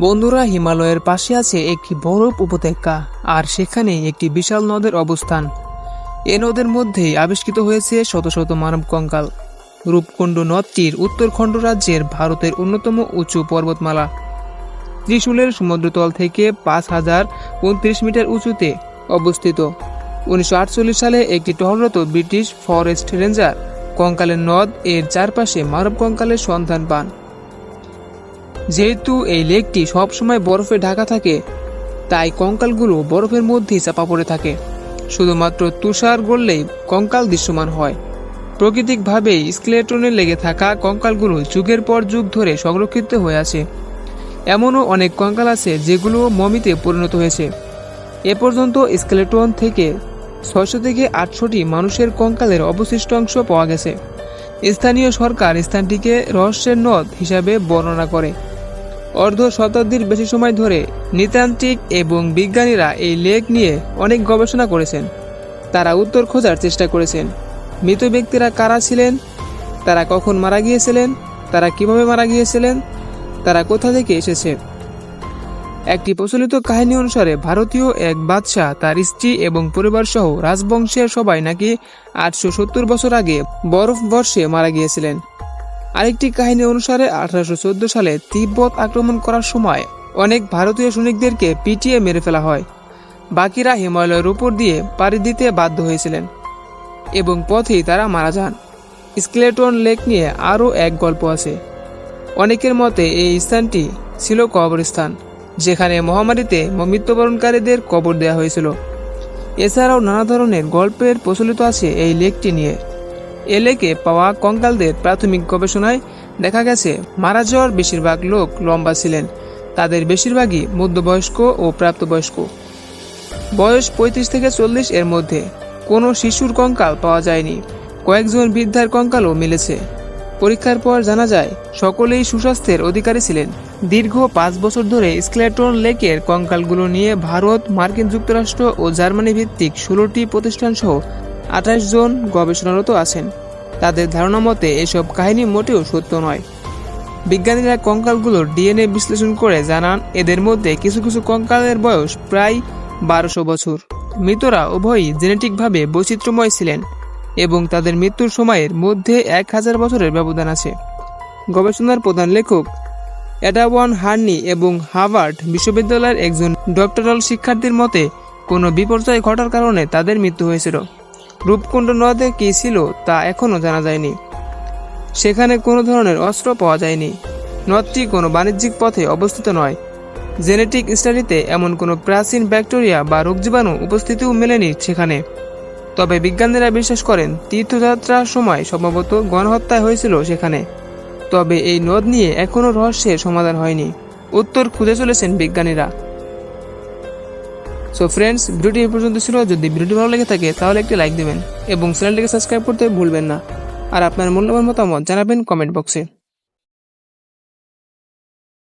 বন্ধুরা, হিমালয়ের পাশে আছে একটি বরফ উপত্যকা, আর সেখানে একটি বিশাল নদের অবস্থান। এ নদের মধ্যেই আবিষ্কৃত হয়েছে শত শত মানব কঙ্কাল। রূপকুণ্ড নদটির উত্তরখণ্ড রাজ্যের ভারতের অন্যতম উঁচু পর্বতমালা। ত্রিশূলের সমুদ্রতল থেকে 5029 মিটার উঁচুতে অবস্থিত। 1948 সালে একটি টহলরত ব্রিটিশ ফরেস্ট রেঞ্জার কঙ্কালের নদ এর চারপাশে মানব কঙ্কালের সন্ধান পান। যেহেতু এই লেকটি সবসময় বরফে ঢাকা থাকে, তাই কঙ্কালগুলো বরফের মধ্যেই চাপা পড়ে থাকে। শুধুমাত্র তুষার গড়লেই কঙ্কাল দৃশ্যমান হয়। প্রাকৃতিকভাবেই স্কেলেটনে লেগে থাকা কঙ্কালগুলো যুগের পর যুগ ধরে সংরক্ষিত হয়ে আছে। এমনও অনেক কঙ্কাল আছে যেগুলো মমিতে পরিণত হয়েছে। এ পর্যন্ত স্কেলেটন থেকে 600 থেকে 800টি মানুষের কঙ্কালের অবশিষ্ট অংশ পাওয়া গেছে। স্থানীয় সরকার স্থানটিকে রহস্যের নদ হিসাবে বর্ণনা করে। অর্ধ শতাব্দীর বেশি সময় ধরে নৃতান্ত্রিক এবং বিজ্ঞানীরা এই লেক নিয়ে অনেক গবেষণা করেছেন। তারা উত্তর খোঁজার চেষ্টা করেছেন। মৃত ব্যক্তিরা কারা ছিলেন, তারা কখন মারা গিয়েছিলেন, তারা কিভাবে মারা গিয়েছিলেন, তারা কোথা থেকে এসেছে। একটি প্রচলিত কাহিনী অনুসারে ভারতীয় এক বাদশাহ তার স্ত্রী এবং পরিবার সহ রাজবংশের সবাই নাকি 870 বছর আগে বরফ বর্ষে মারা গিয়েছিলেন। আরেকটি কাহিনী অনুসারে 1814 সালে তিব্বত আক্রমণ করার সময় অনেক ভারতীয় সৈনিকদেরকে পিটিয়ে মেরে ফেলা হয়। বাকিরা হিমালয়ের উপর দিয়ে পাড়ি দিতে বাধ্য হয়েছিলেন এবং পথেই তারা মারা যান। স্কেলেটন লেক নিয়ে আরও এক গল্প আছে। অনেকের মতে এই স্থানটি ছিল কবরস্থান, যেখানে মহামারীতে মৃত্যুবরণকারীদের কবর দেওয়া হয়েছিল। এছাড়াও নানা ধরনের গল্পের প্রচলিত আছে এই লেকটি নিয়ে। এ লেকে পাওয়া কঙ্কালদের প্রাথমিক গবেষণায় দেখা গেছে মারা যাওয়ার বেশিরভাগ লোক লম্বা ছিলেন। তাদের বেশিরভাগই মধ্যবয়স্ক ও প্রাপ্তবয়স্ক। বয়স 35 থেকে 40 এর মধ্যে। কোনো শিশুর কঙ্কাল পাওয়া যায়নি। কয়েকজন বৃদ্ধার কঙ্কালও মিলেছে। পরীক্ষার পর জানা যায় সকলেই সুস্বাস্থ্যের অধিকারী ছিলেন। দীর্ঘ 5 বছর ধরে স্কেলেটন লেকের কঙ্কালগুলো নিয়ে ভারত, মার্কিন যুক্তরাষ্ট্র ও জার্মানি ভিত্তিক 16টি প্রতিষ্ঠান সহ 28 জন গবেষণারত আছেন। তাদের ধারণা মতে এসব কাহিনী মোটেও সত্য নয়। বিজ্ঞানীরা কঙ্কালগুলোর ডিএনএ বিশ্লেষণ করে জানান এদের মধ্যে কিছু কিছু কঙ্কালের বয়স প্রায় 1200 বছর। মৃতরা উভয়ই জেনেটিকভাবে বৈচিত্র্যময় ছিলেন এবং তাদের মৃত্যুর সময়ের মধ্যে 1000 বছরের ব্যবধান আছে। গবেষণার প্রধান লেখক অ্যাডাওয়ান হার্নি এবং হার্ভার্ড বিশ্ববিদ্যালয়ের একজন ডক্টরাল শিক্ষার্থীর মতে কোনো বিপর্যয় ঘটার কারণে তাদের মৃত্যু হয়েছিল। রূপকুণ্ড নদে কী ছিল তা এখনও জানা যায়নি। সেখানে কোনো ধরনের অস্ত্র পাওয়া যায়নি। নদটি কোনো বাণিজ্যিক পথে অবস্থিত নয়। জেনেটিক স্টাডিতে এমন কোনো প্রাচীন ব্যাকটেরিয়া বা রোগজীবাণু উপস্থিতিও মেলেনি সেখানে। তবে বিজ্ঞানীরা বিশ্বাস করেন তীর্থযাত্রার সময় সম্ভবত গণহত্যা হয়েছিল সেখানে। তবে এই নদ নিয়ে এখনও রহস্যের সমাধান হয়নি। উত্তর খুঁজে চলেছেন বিজ্ঞানীরা। সো ফ্রেন্ডস, ভিডিওটি এই পর্যন্ত ছিল। যদি ভিডিওটি ভালো লেগে থাকে তাহলে একটি লাইক দেবেন এবং চ্যানেলটিকে সাবস্ক্রাইব করতে ভুলবেন না। আর আপনার মূল্যবান মতামত জানাবেন কমেন্ট বক্সে।